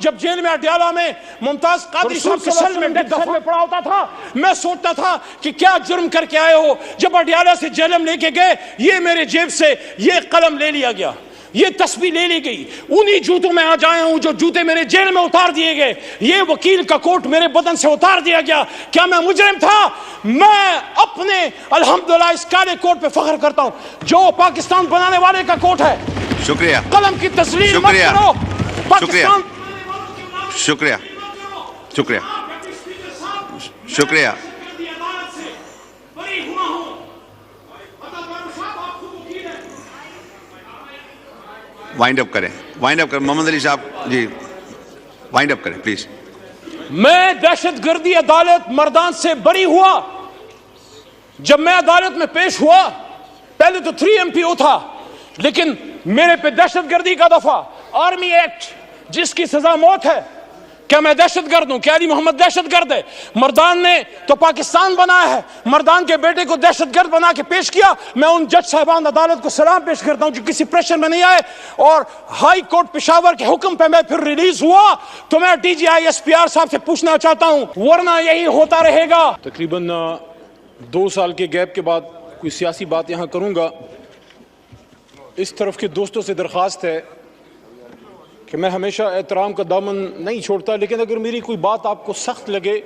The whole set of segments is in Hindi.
जब जेल में अडयाला में मुमताज कादरी साहब के सेल में दफा में पड़ा होता था, मैं सोचता था कि क्या जुर्म करके आए हो। जब अडयाला से जेलम लेके गए, ये मेरे जेब से ये कलम ले लिया गया, ये तस्वीर ले ली गई। उन्हीं जूतों में आज आया हूं जो जूते मेरे जेल में उतार दिए गए। ये वकील का कोट मेरे बदन से उतार दिया गया। क्या मैं मुजरिम था? मैं अपने अल्हम्दुलिल्लाह इस काले कोट पे फख्र करता हूं जो पाकिस्तान बनाने वाले का कोट है। शुक्रिया। कलम की तस्लीम मत करो। पाकिस्तान शुक्रिया, शुक्रिया, शुक्रिया। वाइंड अप करें, वाइंड अप करें। मोहम्मद अली साहब जी वाइंड अप करें प्लीज। मैं दहशतगर्दी अदालत मर्दान से बरी हुआ। जब मैं अदालत में पेश हुआ, पहले तो 3 MPO था, लेकिन मेरे पे दहशतगर्दी का दफा, आर्मी एक्ट जिसकी सजा मौत है। क्या मैं दहशतगर्द हूं? क्या अली मोहम्मद दहशतगर्द है? मर्दान ने तो पाकिस्तान बनाया है, मर्दान के बेटे को दहशतगर्द बना के पेश किया। मैं उन जज साहबान अदालत को सलाम पेश करता हूं जो किसी प्रेशर में नहीं आए, और हाई कोर्ट पेशावर के हुक्म पे मैं फिर रिलीज हुआ। तो मैं DGI SPR साहब से पूछना चाहता हूं, वरना यही होता रहेगा। तकरीबन 2 साल के गैप के बाद कोई सियासी बात यहां करूंगा। इस तरफ के दोस्तों से दरख्वास्त है कि मैं हमेशा एहतराम का दामन नहीं छोड़ता, लेकिन अगर मेरी कोई बात आपको सख्त लगे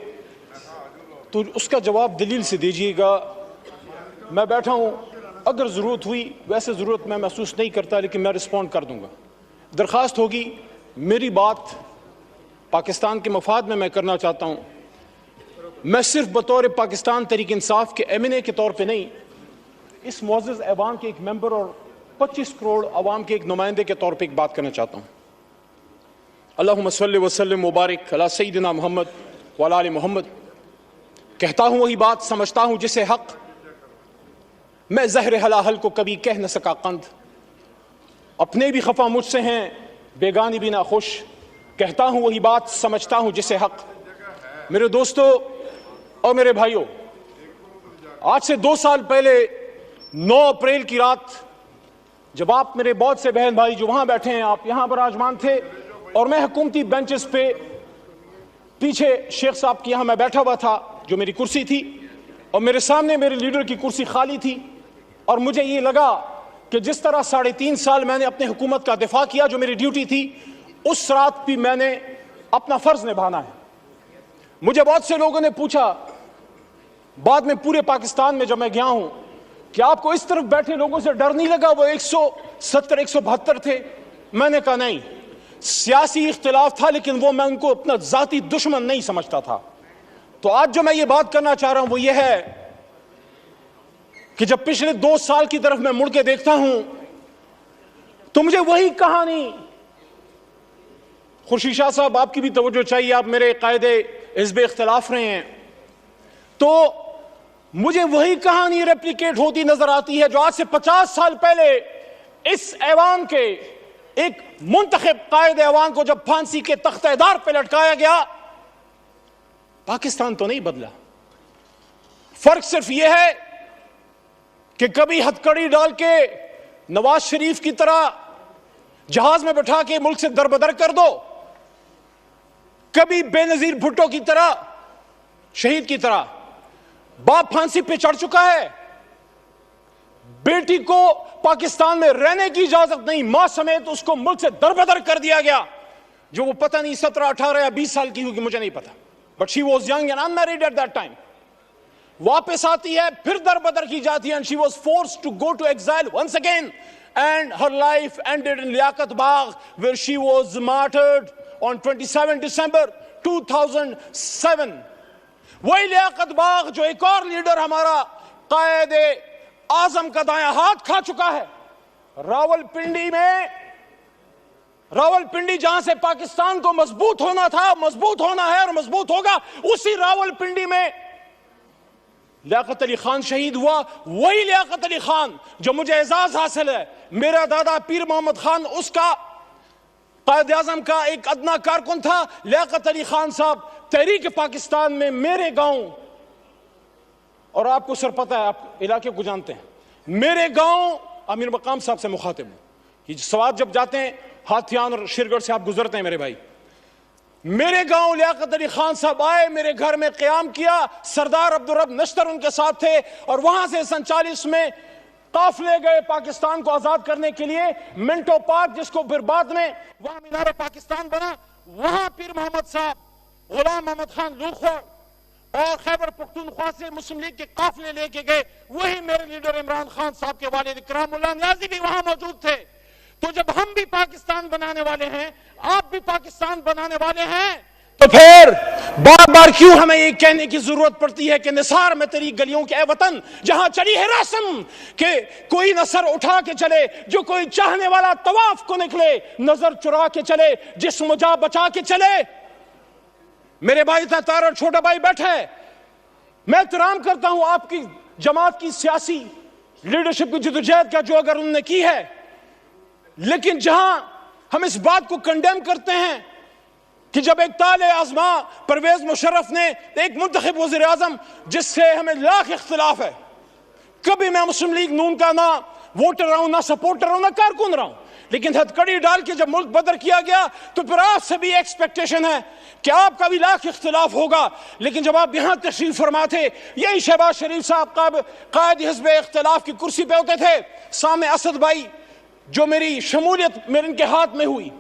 तो उसका जवाब दलील से दीजिएगा। मैं बैठा हूं, अगर ज़रूरत हुई, वैसे ज़रूरत मैं महसूस नहीं करता, लेकिन मैं रिस्पॉन्ड कर दूंगा। दरख्वास्त होगी, मेरी बात पाकिस्तान के मफाद में मैं करना चाहता हूं। मैं सिर्फ बतौर पाकिस्तान तहरीक इंसाफ के MNA के तौर पर नहीं, इस मुअज़्ज़ज़ ऐवान के एक मेंबर और 25 करोड़ अवाम के एक नुमाइंदे के तौर पर एक बात करना चाहता हूं। अल्लाहुम्मा सल्लि व सल्लिम मुबारक अला सय्यिदिना मोहम्मद व अला आलि मोहम्मद। कहता हूं वही बात, समझता हूं जिसे हक, मैं ज़हर हलाहल को कभी कह न सका कंद। अपने भी खफा मुझसे हैं, बेगानी भी ना खुश। कहता हूं वही बात, समझता हूं जिसे हक। मेरे दोस्तों और मेरे भाइयों, आज से 2 साल पहले 9 अप्रैल की रात, जब आप मेरे बहुत से बहन भाई जो वहां बैठे हैं, आप यहां विराजमान थे और मैं हुकूमती बेंचेस पे पीछे शेख साहब की यहां मैं बैठा हुआ था, जो मेरी कुर्सी थी, और मेरे सामने मेरे लीडर की कुर्सी खाली थी। और मुझे ये लगा कि जिस तरह 3.5 साल मैंने अपने हुकूमत का दिफा किया, जो मेरी ड्यूटी थी, उस रात भी मैंने अपना फर्ज निभाना है। मुझे बहुत से लोगों ने पूछा बाद में, पूरे पाकिस्तान में जब मैं गया हूं, कि आपको इस तरफ बैठे लोगों से डर नहीं लगा? वो 170-172 थे। मैंने कहा नहीं, सियासी इख्तिलाफ था, लेकिन वो मैं उनको अपना जाती दुश्मन नहीं समझता था। तो आज जो मैं ये बात करना चाह रहा हूं वो ये है कि जब पिछले 2 साल की तरफ मैं मुड़ के देखता हूं तो मुझे वही कहानी, खुर्शीद शाह साहब आपकी भी तवज्जो चाहिए, आप मेरे कायदे हिज़्ब इख्तिलाफ रहे हैं, तो मुझे वही कहानी रेप्लिकेट होती नजर आती है जो आज से 50 साल पहले इस ऐवान के एक मुंतखब कायदे ऐवान को जब फांसी के तख्तेदार पे लटकाया गया। पाकिस्तान तो नहीं बदला, फर्क सिर्फ यह है कि कभी हथकड़ी डाल के नवाज शरीफ की तरह जहाज में बैठा के मुल्क से दरबदर कर दो, कभी बेनजीर भुट्टो की तरह, शहीद की तरह। बाप फांसी पे चढ़ चुका है, बेटी को पाकिस्तान में रहने की इजाजत नहीं, मां समेत उसको मुल्क से दरबदर कर दिया गया, जो वो पता नहीं 17, 18 या 20 साल की होगी, मुझे नहीं पता, but she was young and unmarried at that time. वापस आती है, फिर दरबदर की जाती है, and she was forced to go to exile once again, and her life ended in Liaquat Bagh, where she was martyred on 27 December 2007। वही लियाकत बाग जो एक और लीडर हमारा कायदे आजम का दाया हाथ खा चुका है। रावलपिंडी जहां से पाकिस्तान को मजबूत होना था, मजबूत होना है और मजबूत होगा, उसी रावलपिंडी में लियाकत अली खान शहीद हुआ। वही लियाकत अली खान जो मुझे एजाज हासिल है, मेरा दादा पीर मोहम्मद खान उसका कायदे आजम का एक अदना कारकुन था। लियाकत अली खान साहब तहरीक पाकिस्तान में मेरे गांव, और आपको सर पता है, आप इलाके को जानते हैं, मेरे गांव अमीर मकाम साहब से मुखातिब हूं। ये सवात जब जाते हैं हाथियान और शिरगढ़ से आप गुजरते हैं मेरे भाई, मेरे गांव लियाकत अली खान साहब आए, मेरे घर में क़याम किया, सरदार अब्दुल रब नश्तर उनके साथ थे, और वहां से 47 में काफिले गए पाकिस्तान को आजाद करने के लिए। मिंटो पार्क, जिसको फिर बाद में वहां मीनार पाकिस्तान बना, वहां पीर मोहम्मद साहब, गुलाम मोहम्मद खान लूखोर और खैबर पख्तूनख्वा से मुस्लिम लीग के काफिले लेके गए। वही मेरे लीडर इमरान खान साहब के वालिद इकरामुल्लाह नियाज़ी भी वहां मौजूद थे। तो जब हम भी पाकिस्तान बनाने वाले हैं, आप भी पाकिस्तान बनाने वाले हैं, तो फिर बार बार क्यों हमें ये कहने की जरूरत पड़ती है कि निसार में तेरी गलियों के वतन जहां चली है रस्म के कोई न सर उठा के चले, जो कोई चाहने वाला तवाफ को निकले, नजर चुरा के चले, जिस्म जा बचा के चले। मेरे भाई तार और छोटा भाई बैठा है, मैं एहतराम करता हूं आपकी जमात की सियासी लीडरशिप की जदोजहद का जो अगर उन्होंने की है, लेकिन जहां हम इस बात को कंडेम करते हैं कि जब एक ताले आजमा परवेज मुशर्रफ ने एक मुंतखब वज़ीर आज़म जिससे हमें लाख इख्तिलाफ है, कभी मैं मुस्लिम लीग नून का ना वोटर रहा हूं, ना सपोर्टर रहा हूं, ना कारकुन रहा हूं, लेकिन हथकड़ी डाल के जब मुल्क बदर किया गया तो फिर आपसे भी एक्सपेक्टेशन है कि आपका भी लाख इख्तिलाफ होगा। लेकिन जब आप यहां तशरीफ फरमा थे, यही शहबाज शरीफ साहब कायद हिज़्ब इख्तिलाफ की कुर्सी पे होते थे, सामने असद भाई, जो मेरी शमूलियत मेरे इनके हाथ में हुई,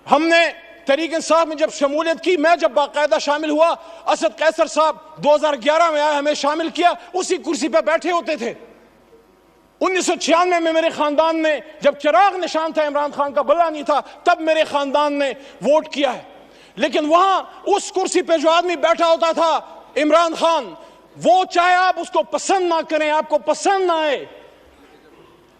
हमने तहरीक इंसाफ में जब शमूलियत की, मैं जब बाकायदा शामिल हुआ, असद कैसर साहब 2011 में आए, हमें शामिल किया, उसी कुर्सी पे बैठे होते थे। 1996 में मेरे खानदान ने, जब चिराग निशान था, इमरान खान का बल्ला नहीं था, तब मेरे खानदान ने वोट किया है। लेकिन वहां उस कुर्सी पे जो आदमी बैठा होता था, इमरान खान, वो चाहे आप उसको पसंद ना करें, आपको पसंद ना आए,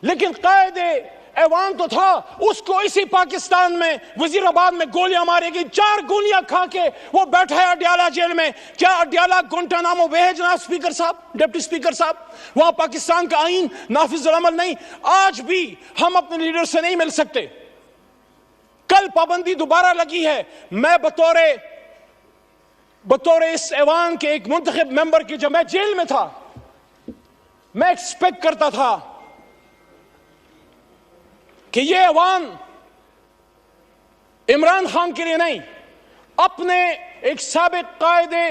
लेकिन कायदे ऐवान तो था, उसको इसी पाकिस्तान में वजीराबाद में गोलियां मारेगी, 4 गोलियां खा के वो बैठा है अडयाला जेल में। क्या अडयाला गुंटानामो वे है जनाब स्पीकर साहब, डिप्टी स्पीकर साहब? वहां पाकिस्तान का आईन नाफिज अमल नहीं। आज भी हम अपने लीडर से नहीं मिल सकते। कल पाबंदी दोबारा लगी है। मैं बतौर इस ऐवान के एक मुंतखब मेंबर की, जब मैं जेल में था, मैं एक्सपेक्ट करता था कि ये ऐवान इमरान खान के लिए नहीं, अपने एक साबिक कायदे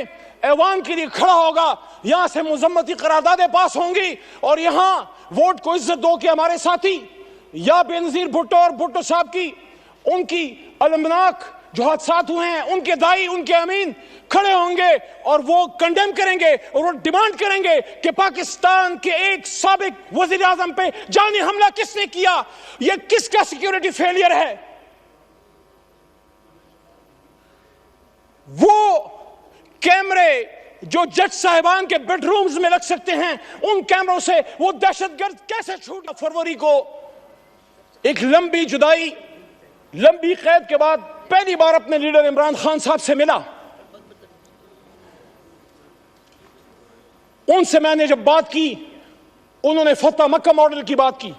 ऐवान के लिए खड़ा होगा। यहां से मुजम्मती करारदादें पास होंगी और यहां वोट को इज्जत दो कि हमारे साथी या बेनजीर भुट्टो और भुट्टो साहब की, उनकी अलमनाक जो हादसात हुए हैं, उनके दाई, उनके अमीन खड़े होंगे और वो कंडेम करेंगे और वो डिमांड करेंगे कि पाकिस्तान के एक साबिक वजीर आजम पे जानी हमला किसने किया, ये किसका सिक्योरिटी फेलियर है। वो कैमरे जो जज साहिबान के बेडरूम्स में लग सकते हैं, उन कैमरों से वो दहशतगर्द कैसे छूटा। फरवरी को एक लंबी जुदाई, लंबी कैद के बाद पहली बार अपने लीडर इमरान खान साहब से मिला। उनसे मैंने जब बात की, उन्होंने फतह मक्का मॉडल की बात की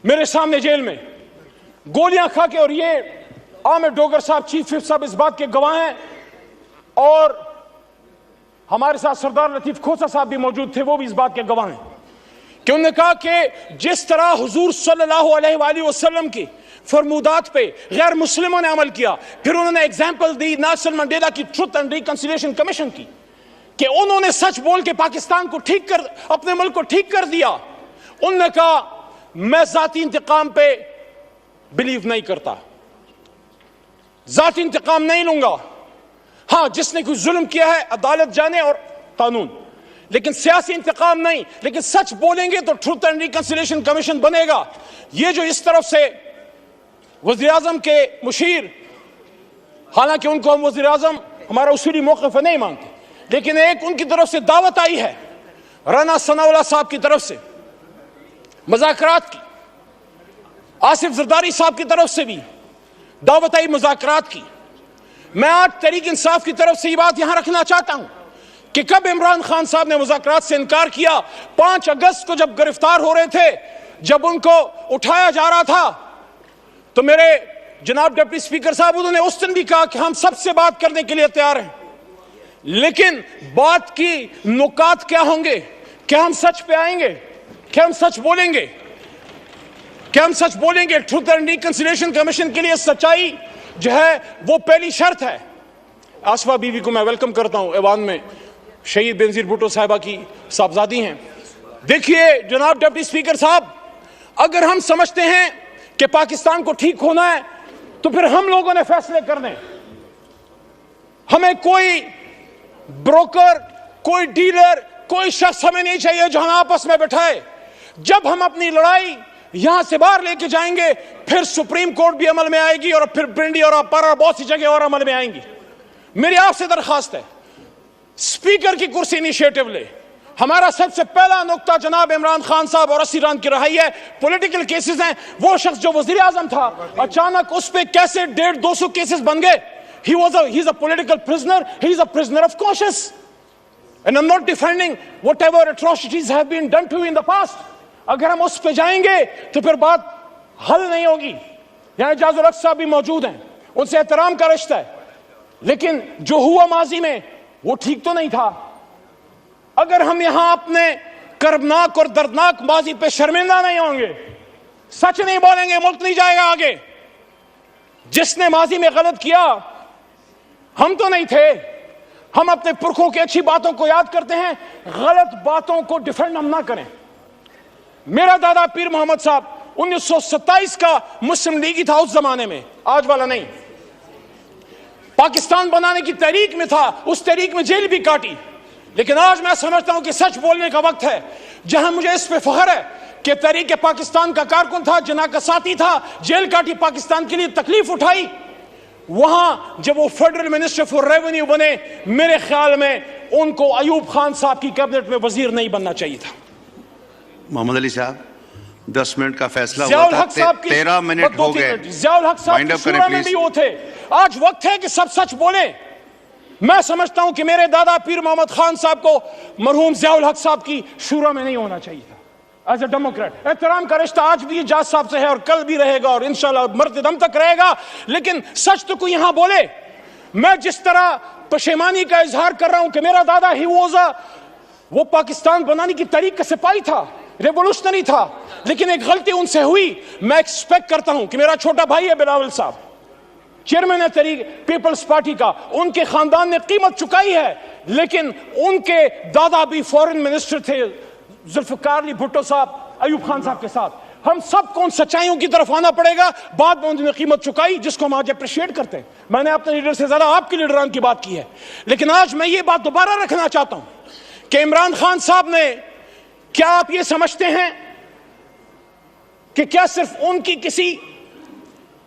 मेरे सामने जेल में, गोलियां खा के। और ये आमिर डोगर साहब, चीफ विप साहब इस बात के गवाह हैं, और हमारे साथ सरदार लतीफ खोसा साहब भी मौजूद थे, वो भी इस बात के गवाह हैं कि उन्होंने कहा कि जिस तरह हुजूर सल्लल्लाहु अलैहि वसल्लम की फरमूदात पे गैर मुस्लिमों ने अमल किया। फिर उन्होंने एग्जाम्पल दी नेल्सन मंडेला की ट्रुथ एंड रिकंसिलिएशन कमीशन की, कि उन्होंने सच बोल के पाकिस्तान को ठीक कर, अपने मुल्क को ठीक कर दिया। उन्होंने कहा मैं जाती इंतकाम पे बिलीव नहीं करता, जाती इंतकाम नहीं लूंगा। हां, जिसने कोई जुल्म किया है अदालत जाने और कानून, लेकिन सियासी इंतकाम नहीं। लेकिन सच बोलेंगे तो ट्रुथ एंड रिकंसिलिएशन कमीशन बनेगा। ये जो इस तरफ से वज़ीर आज़म के मुशीर, हालांकि उनको हम वज़ीर आज़म हमारा उसूली मौक़िफ़ नहीं मानते, लेकिन एक उनकी तरफ से दावत आई है, राना सनाउल्लाह साहब की तरफ से मुज़ाकरात की, आसिफ ज़रदारी साहब की तरफ से भी दावत आई मुज़ाकरात की। मैं आज तहरीक इंसाफ की तरफ से ये बात यहां रखना चाहता हूं कि कब इमरान खान साहब ने मुज़ाकरात से इनकार किया। 5 अगस्त को जब गिरफ्तार हो रहे थे, जब उनको उठाया जा रहा था, तो मेरे जनाब डिप्टी स्पीकर साहब, उन्होंने उस दिन भी कहा कि हम सबसे बात करने के लिए तैयार हैं, लेकिन बात की नुकात क्या होंगे? क्या हम सच पे आएंगे? क्या हम सच बोलेंगे? क्या हम सच बोलेंगे? ट्रुथ एंड रिकंसिलिएशन कमीशन के लिए सच्चाई जो है वो पहली शर्त है। आसफा बीवी को मैं वेलकम करता हूं, ऐवान में शहीद बेनजीर भुट्टो साहिबा की साहबजादी हैं। देखिए जनाब डिप्टी स्पीकर साहब, अगर हम समझते हैं कि पाकिस्तान को ठीक होना है तो फिर हम लोगों ने फैसले करने। हमें कोई ब्रोकर, कोई डीलर, कोई शख्स हमें नहीं चाहिए जो हमें आपस में बैठाए। जब हम अपनी लड़ाई यहां से बाहर लेके जाएंगे फिर सुप्रीम कोर्ट भी अमल में आएगी और फिर ब्रिंडी और अपर और बहुत सी जगह और अमल में आएंगी। मेरी आपसे दरखास्त है, स्पीकर की कुर्सी इनिशिएटिव ले। हमारा सबसे पहला नुक्ता जनाब इमरान खान साहब और असीरान की रहाई है। पॉलिटिकल केसेस हैं। वो शख्स जो वजीर आजम था, अचानक उस पर कैसे 150-200 केसेस बन गए। he's a political prisoner, he's a prisoner of conscience, and I'm not defending whatever atrocities have been done to you in the past. अगर हम उस पे जाएंगे तो फिर बात हल नहीं होगी। यहाँ इजाजुल हक साहब भी मौजूद हैं, उनसे एहतराम का रिश्ता है, लेकिन जो हुआ माजी में वो ठीक तो नहीं था। अगर हम यहां अपने कर्बनाक और दर्दनाक माजी पे शर्मिंदा नहीं होंगे, सच नहीं बोलेंगे, मुल्क नहीं जाएगा आगे। जिसने माजी में गलत किया हम तो नहीं थे। हम अपने पुरखों की अच्छी बातों को याद करते हैं, गलत बातों को डिफेंड हम ना करें। मेरा दादा पीर मोहम्मद साहब 1927 का मुस्लिम लीगी था उस जमाने में, आज वाला नहीं। पाकिस्तान बनाने की तहरीक में था, उस तहरीक में जेल भी काटी। लेकिन आज मैं समझता हूं कि सच बोलने का वक्त है। जहां मुझे इस पे फख्र है कि तहरीक पाकिस्तान का कारकुन था, जना का साथी था, जेल काटी, पाकिस्तान के लिए तकलीफ उठाई, वहां जब वो फेडरल मिनिस्टर फॉर रेवेन्यू बने, मेरे ख्याल में उनको अयूब खान साहब की कैबिनेट में वजीर नहीं बनना चाहिए था। मोहम्मद अली साहब 10 मिनट का फैसला हुआ था, 13 मिनट हो गए। ज़ियाउल हक साहब शूरा में भी वो थे। आज वक्त है कि सब सच बोले। मैं समझता हूं कि मेरे दादा पीर मोहम्मद खान साहब को मरहूम ज़ियाउल हक साहब की शूरा में नहीं होना चाहिए था। एज ए डेमोक्रेट एहतराम का रिश्ता आज भी जाज साहब से है और कल भी रहेगा और इंशाल्लाह मरते दम तक रहेगा। लेकिन सच तो कोई यहां बोले। मैं जिस तरह पशेमानी का इजहार कर रहा हूं कि मेरा दादा ही वो पाकिस्तान बनाने की तरीक का सिपाही था, रेवोल्यूशनरी था, लेकिन एक गलती उनसे हुई। मैं एक्सपेक्ट करता हूं कि मेरा छोटा भाई है बिलावल साहब, चेयरमैन है तहरीक पीपल्स पार्टी का, उनके खानदान ने कीमत चुकाई है, लेकिन उनके दादा भी फॉरेन मिनिस्टर थे, जुल्फिकार अली भुट्टो साहब अयूब खान साहब के साथ। हम सबको उन सच्चाइयों की तरफ आना पड़ेगा। बाद में उन्होंने कीमत चुकाई जिसको हम आज अप्रिशिएट करते हैं। मैंने अपने लीडर से ज्यादा आपके लीडरान की बात की है, लेकिन आज मैं ये बात दोबारा रखना चाहता हूं कि इमरान खान साहब ने, क्या आप ये समझते हैं कि क्या सिर्फ उनकी किसी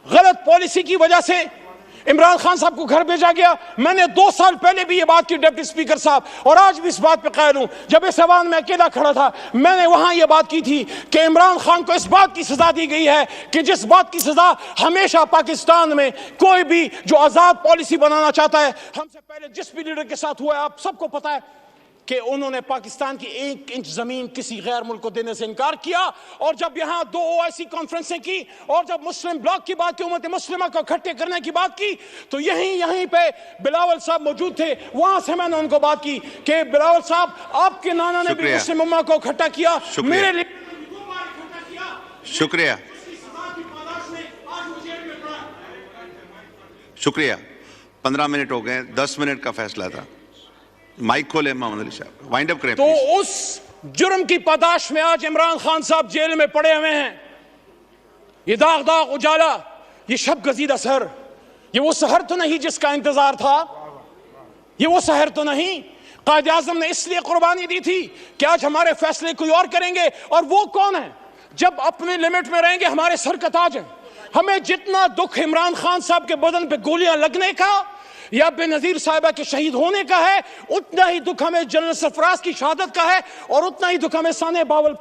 गलत पॉलिसी की वजह से इमरान खान साहब को घर भेजा गया? मैंने 2 साल पहले भी ये बात की डिप्टी स्पीकर साहब, और आज भी इस बात पे कायल हूं। जब इस ऐवान में अकेला खड़ा था, मैंने वहां ये बात की थी कि इमरान खान को इस बात की सजा दी गई है कि जिस बात की सजा हमेशा पाकिस्तान में कोई भी जो आजाद पॉलिसी बनाना चाहता है, हमसे पहले जिस भी लीडर के साथ हुआ है, आप सबको पता है कि उन्होंने पाकिस्तान की 1 इंच जमीन किसी गैर मुल्क को देने से इनकार किया। और जब यहां 2 OIC कॉन्फ्रेंसें की और जब मुस्लिम ब्लॉक की बात की, उम्मत मुस्लिमा को इकट्ठे करने की बात की, तो यहीं पे बिलावल साहब मौजूद थे। वहां से मैंने उनको बात की कि बिलावल साहब, आपके नाना ने भी मुस्लिम उम्मा को इकट्ठा किया, मेरे लिए 2 बार इकट्ठा किया। शुक्रिया, शुक्रिया। 15 मिनट हो गए, 10 मिनट का फैसला था। माइक खोले मोहम्मद अली साहब, वाइंड अप करें। तो उस जुर्म की पादाश में आज इमरान खान साहब जेल में पड़े हुए हैं। ये दाग दाग उजाला, ये शब गजीदा सहर, ये वो सहर तो नहीं जिसका इंतजार था, ये वो सहर तो नहीं। कायद आज़म ने इसलिए कुर्बानी दी थी कि आज हमारे फैसले कोई और करेंगे। और वो कौन है? जब अपने लिमिट में रहेंगे हमारे सर का ताज है। हमें जितना दुख इमरान खान साहब के बदन पे गोलियां लगने का या बेनजीर साहिबा के शहीद होने का है, उतना ही दुख हमें जनरल सरफराज की शहादत का है, और उतना ही दुख हमें साने बावल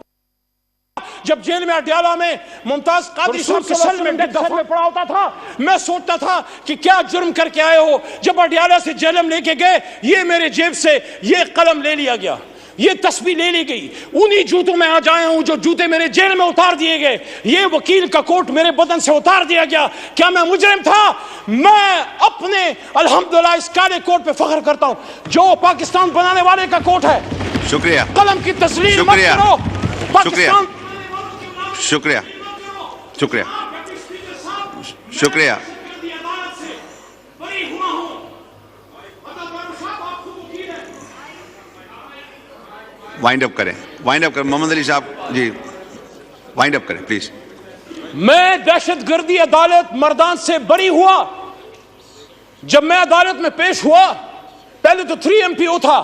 जब जेल में अडयाला में मुमताज कादरी साहब के सेल में पड़ा होता था। मैं सोचता था कि क्या जुर्म करके आए हो। जब अडयाला से जेलम लेके गए, ये मेरे जेब से ये कलम ले लिया गया, ये तस्वीर ले ली गई। उन्हीं जूतों में आज आया हूं जो जूते मेरे जेल में उतार दिए गए। ये वकील का कोट मेरे बदन से उतार दिया गया। क्या मैं मुजरिम था? मैं अपने अल्हम्दुलिल्लाह इस काले कोट पे फख्र करता हूं जो पाकिस्तान बनाने वाले का कोट है। शुक्रिया। कलम की तस्लीम मत करो। पाकिस्तान, शुक्रिया, शुक्रिया, शुक्रिया, वाइंड अप करें, मोहम्मद अली साहब जी वाइंड अप करें प्लीज। मैं दहशतगर्दी अदालत मर्दान से बरी हुआ। जब मैं अदालत में पेश हुआ, पहले तो 3 MPO था,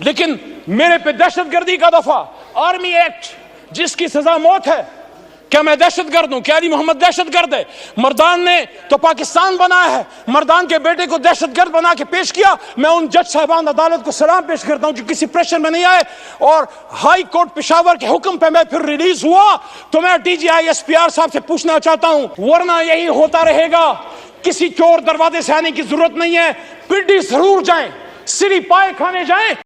लेकिन मेरे पे दहशतगर्दी का दफा, आर्मी एक्ट जिसकी सजा मौत है। क्या मैं दहशतगर्द हूं? क्या अली मोहम्मद दहशतगर्द है? मर्दान ने तो पाकिस्तान बनाया है, मर्दान के बेटे को दहशतगर्द बना के पेश किया। मैं उन जज साहबान अदालत को सलाम पेश करता हूं जो किसी प्रेशर में नहीं आए, और हाई कोर्ट पेशावर के हुक्म पे मैं फिर रिलीज हुआ। तो मैं DGI SPR साहब से पूछना चाहता हूं, वरना यही होता रहेगा। किसी चोर दरवाजे से आने की जरूरत नहीं है, पिड्डी जरूर जाएं, सिरी पाए खाने जाएं।